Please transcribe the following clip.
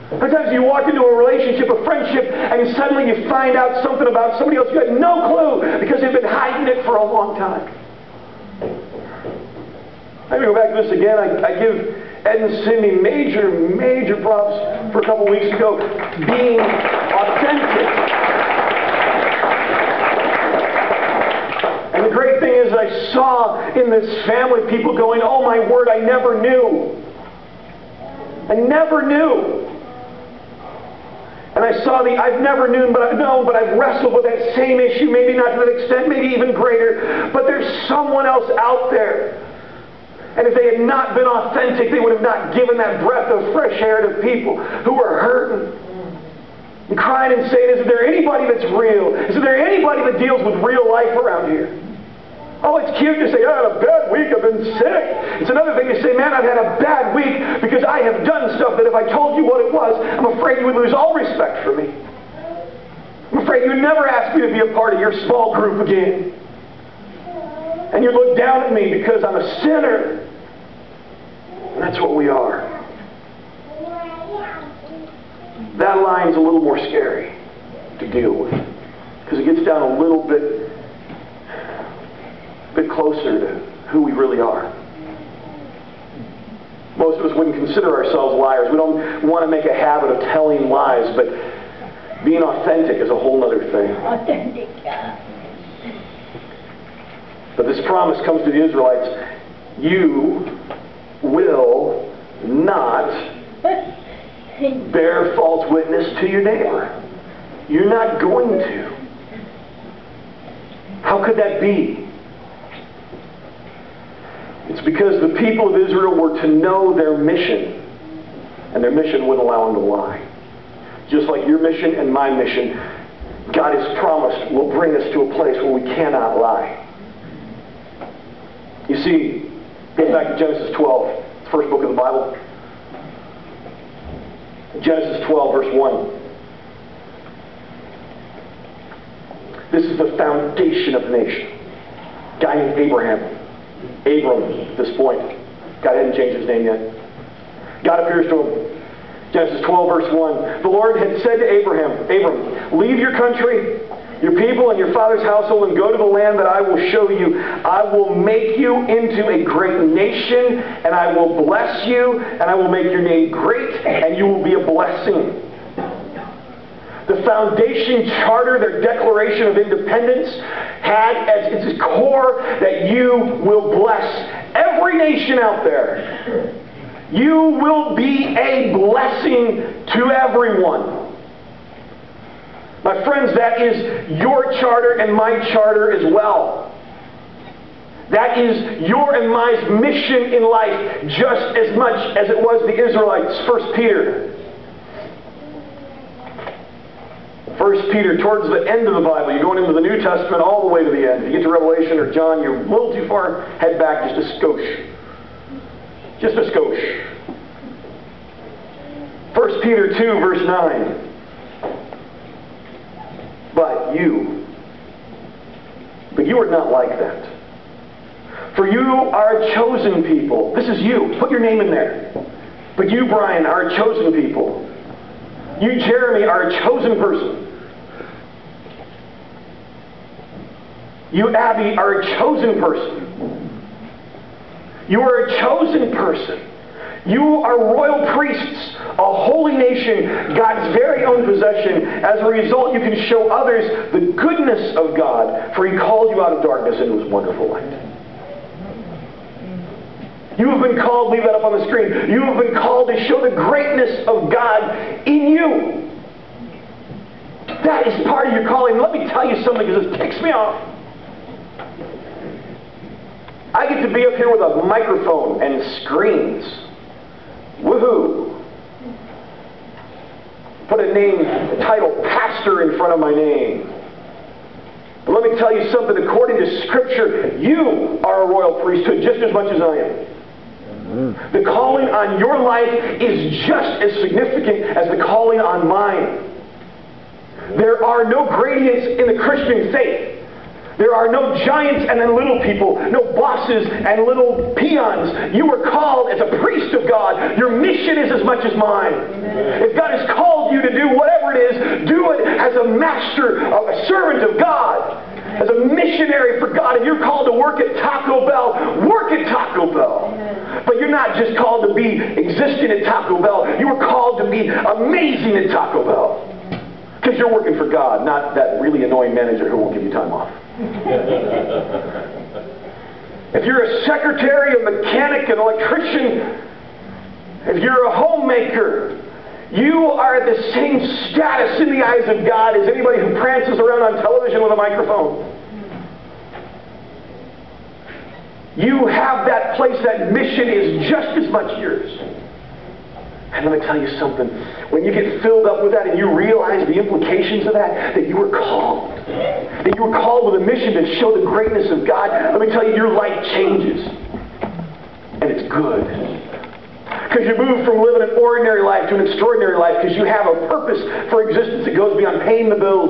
Sometimes you walk into a relationship, a friendship, and suddenly you find out something about somebody else you had no clue because they've been hiding it for a long time. I'm going to go back to this again. I give Ed and Cindy major props for a couple weeks ago being authentic. And the great thing is I saw in this family people going, oh my word, I never knew. I never knew. And I saw I've never known, but I've wrestled with that same issue, maybe not to that extent, maybe even greater, but there's someone else out there. And if they had not been authentic, they would have not given that breath of fresh air to people who are hurting and crying and saying, is there anybody that's real? Is there anybody that deals with real life around here? Oh, it's cute to say, I had a bad week, I've been sick. It's another thing to say, man, I've had a bad week because I have done stuff that if I told you what it was, I'm afraid you would lose all respect for me. I'm afraid you'd never ask me to be a part of your small group again. And you'd look down at me because I'm a sinner. And that's what we are. That line's a little more scary to deal with because it gets down a little bit closer to who we really are. Most of us wouldn't consider ourselves liars. We don't want to make a habit of telling lies, but being authentic is a whole other thing. Authentic. But this promise comes to the Israelites. You will not bear false witness to your neighbor. You're not going to. How could that be? It's because the people of Israel were to know their mission, and their mission wouldn't allow them to lie. Just like your mission and my mission, God has promised will bring us to a place where we cannot lie. You see, go back to Genesis 12, the first book of the Bible. Genesis 12, verse 1. This is the foundation of the nation. A guy named Abraham. Abram, at this point. God hadn't changed his name yet. God appears to him. Genesis 12, verse 1. The Lord had said to Abram, leave your country, your people, and your father's household, and go to the land that I will show you. I will make you into a great nation, and I will bless you, and I will make your name great, and you will be a blessing. The foundation charter, their declaration of independence, had as its core that you will bless every nation out there. You will be a blessing to everyone. My friends, that is your charter and my charter as well. That is your and my mission in life just as much as it was the Israelites. 1 Peter. 1 Peter, towards the end of the Bible. You're going into the New Testament all the way to the end. If you get to Revelation or John, you're a little too far. Head back just a skosh. Just a skosh. 1 Peter 2, verse 9. But you are not like that. For you are a chosen people. This is you. Put your name in there. But you, Brian, are a chosen people. You, Jeremy, are a chosen person. You, Abby, are a chosen person. You are a chosen person. You are royal priests, a holy nation, God's very own possession. As a result, you can show others the goodness of God, for He called you out of darkness into His wonderful light. You have been called, leave that up on the screen, you have been called to show the greatness of God in you. That is part of your calling. Let me tell you something, because this ticks me off. I get to be up here with a microphone and screens. Woohoo! Put a name, a title, pastor in front of my name. But let me tell you something. According to Scripture, you are a royal priesthood just as much as I am. The calling on your life is just as significant as the calling on mine. There are no gradients in the Christian faith. There are no giants and then little people, no bosses and little peons. You are called as a priest of God. Your mission is as much as mine. Amen. If God has called you to do whatever it is, do it as a master, a servant of God, as a missionary for God. If you're called to work at Taco Bell, work at Taco Bell. Amen. But you're not just called to be existing at Taco Bell. You are called to be amazing at Taco Bell. Because you're working for God, not that really annoying manager who won't give you time off. If you're a secretary, a mechanic, an electrician, if you're a homemaker, you are at the same status in the eyes of God as anybody who prances around on television with a microphone. You have that place, that mission is just as much yours. And let me tell you something. When you get filled up with that and you realize the implications of that, that you were called. That you were called with a mission to show the greatness of God, let me tell you, your life changes. And it's good. Because you move from living an ordinary life to an extraordinary life because you have a purpose for existence that goes beyond paying the bills.